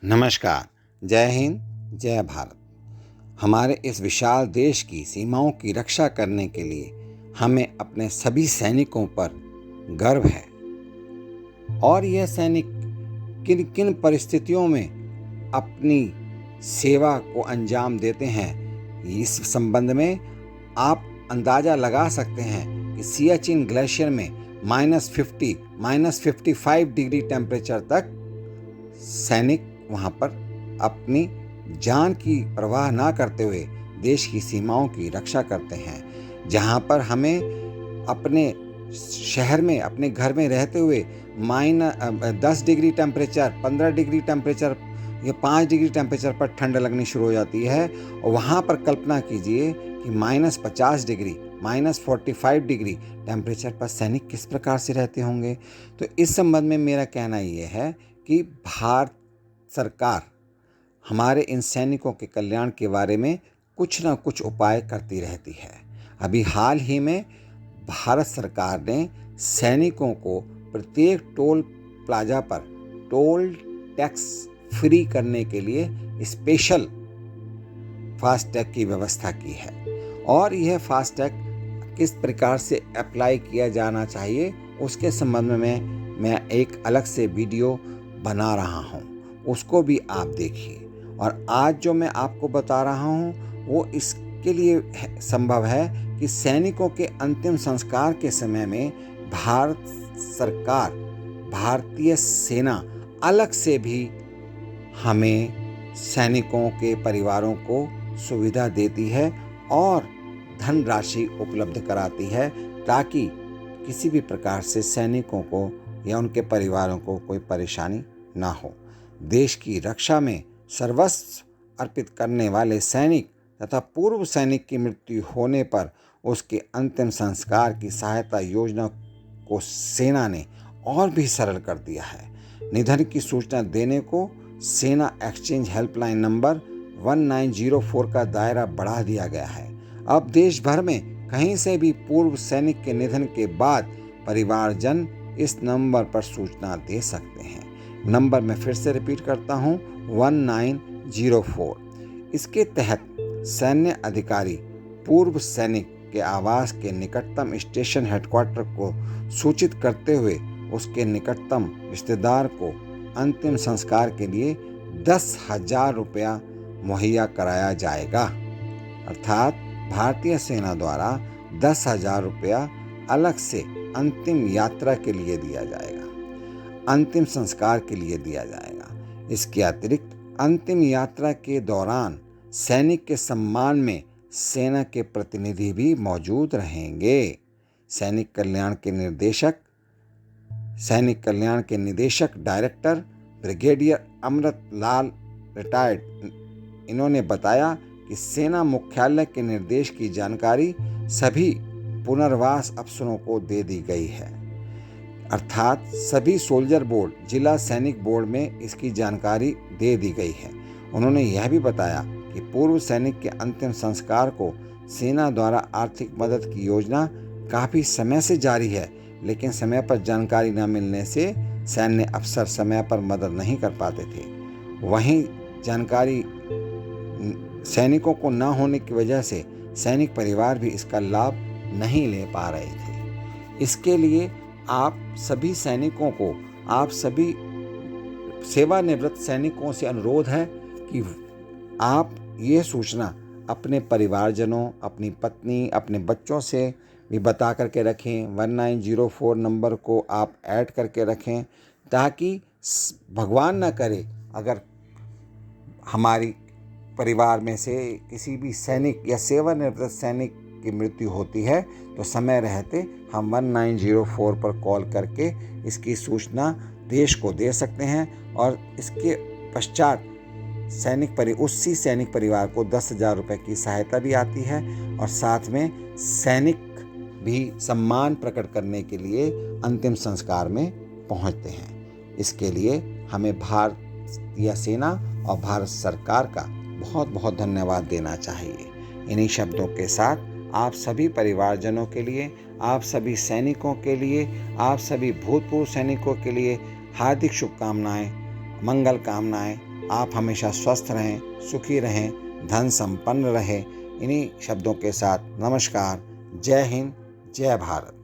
नमस्कार। जय हिंद, जय भारत। हमारे इस विशाल देश की सीमाओं की रक्षा करने के लिए हमें अपने सभी सैनिकों पर गर्व है और यह सैनिक किन किन परिस्थितियों में अपनी सेवा को अंजाम देते हैं, इस संबंध में आप अंदाज़ा लगा सकते हैं कि सियाचिन ग्लेशियर में -50, -55 डिग्री टेम्परेचर तक सैनिक वहाँ पर अपनी जान की परवाह ना करते हुए देश की सीमाओं की रक्षा करते हैं। जहाँ पर हमें अपने शहर में, अपने घर में रहते हुए 10 डिग्री टेम्परेचर, 15 डिग्री टेम्परेचर या 5 डिग्री टेम्परेचर पर ठंड लगनी शुरू हो जाती है, और वहाँ पर कल्पना कीजिए कि -50 डिग्री, -45 डिग्री टेम्परेचर पर सैनिक किस प्रकार से रहते होंगे। तो इस संबंध में मेरा कहना ये है कि भारत सरकार हमारे इन सैनिकों के कल्याण के बारे में कुछ ना कुछ उपाय करती रहती है। अभी हाल ही में भारत सरकार ने सैनिकों को प्रत्येक टोल प्लाजा पर टोल टैक्स फ्री करने के लिए स्पेशल फास्टैग की व्यवस्था की है, और यह फास्टैग किस प्रकार से अप्लाई किया जाना चाहिए उसके संबंध में मैं एक अलग से वीडियो बना रहा हूँ, उसको भी आप देखिए। और आज जो मैं आपको बता रहा हूँ वो इसके लिए संभव है कि सैनिकों के अंतिम संस्कार के समय में भारत सरकार, भारतीय सेना अलग से भी हमें सैनिकों के परिवारों को सुविधा देती है और धनराशि उपलब्ध कराती है, ताकि किसी भी प्रकार से सैनिकों को या उनके परिवारों को कोई परेशानी ना हो। देश की रक्षा में सर्वस्व अर्पित करने वाले सैनिक तथा पूर्व सैनिक की मृत्यु होने पर उसके अंतिम संस्कार की सहायता योजना को सेना ने और भी सरल कर दिया है। निधन की सूचना देने को सेना एक्सचेंज हेल्पलाइन नंबर 1904 का दायरा बढ़ा दिया गया है। अब देश भर में कहीं से भी पूर्व सैनिक के निधन के बाद परिवारजन इस नंबर पर सूचना दे सकते हैं। नंबर मैं फिर से रिपीट करता हूँ, 1904। इसके तहत सैन्य अधिकारी पूर्व सैनिक के आवास के निकटतम स्टेशन हेडक्वार्टर को सूचित करते हुए उसके निकटतम रिश्तेदार को अंतिम संस्कार के लिए 10,000 रुपया मुहैया कराया जाएगा। अर्थात भारतीय सेना द्वारा 10,000 रुपया अलग से अंतिम यात्रा के लिए दिया जाएगा, अंतिम संस्कार के लिए दिया जाएगा। इसके अतिरिक्त अंतिम यात्रा के दौरान सैनिक के सम्मान में सेना के प्रतिनिधि भी मौजूद रहेंगे। सैनिक कल्याण के निदेशक director brigadier Amrit Lal retired, इन्होंने बताया कि सेना मुख्यालय के निर्देश की जानकारी सभी पुनर्वास अफसरों को दे दी गई है। अर्थात सभी सोल्जर बोर्ड, जिला सैनिक बोर्ड में इसकी जानकारी दे दी गई है। उन्होंने यह भी बताया कि पूर्व सैनिक के अंतिम संस्कार को सेना द्वारा आर्थिक मदद की योजना काफ़ी समय से जारी है, लेकिन समय पर जानकारी न मिलने से सैन्य अफसर समय पर मदद नहीं कर पाते थे। वहीं जानकारी सैनिकों को न होने की वजह से सैनिक परिवार भी इसका लाभ नहीं ले पा रहे थे। इसके लिए आप सभी सैनिकों को, आप सभी सेवानिवृत्त सैनिकों से अनुरोध है कि आप ये सूचना अपने परिवारजनों, अपनी पत्नी, अपने बच्चों से भी बता करके रखें। 1904 नंबर को आप ऐड करके रखें, ताकि भगवान न करे अगर हमारी परिवार में से किसी भी सैनिक या सेवानिवृत्त सैनिक की मृत्यु होती है तो समय रहते हम 1904 पर कॉल करके इसकी सूचना देश को दे सकते हैं, और इसके पश्चात उसी सैनिक परिवार को 10,000 रुपये की सहायता भी आती है, और साथ में सैनिक भी सम्मान प्रकट करने के लिए अंतिम संस्कार में पहुंचते हैं। इसके लिए हमें भारतीय सेना और भारत सरकार का बहुत बहुत धन्यवाद देना चाहिए। इन्हीं शब्दों के साथ आप सभी परिवारजनों के लिए, आप सभी सैनिकों के लिए, आप सभी भूतपूर्व सैनिकों के लिए हार्दिक शुभकामनाएं, मंगल कामनाएं आप हमेशा स्वस्थ रहें, सुखी रहें, धन संपन्न रहें। इन्हीं शब्दों के साथ नमस्कार। जय हिंद, जय भारत।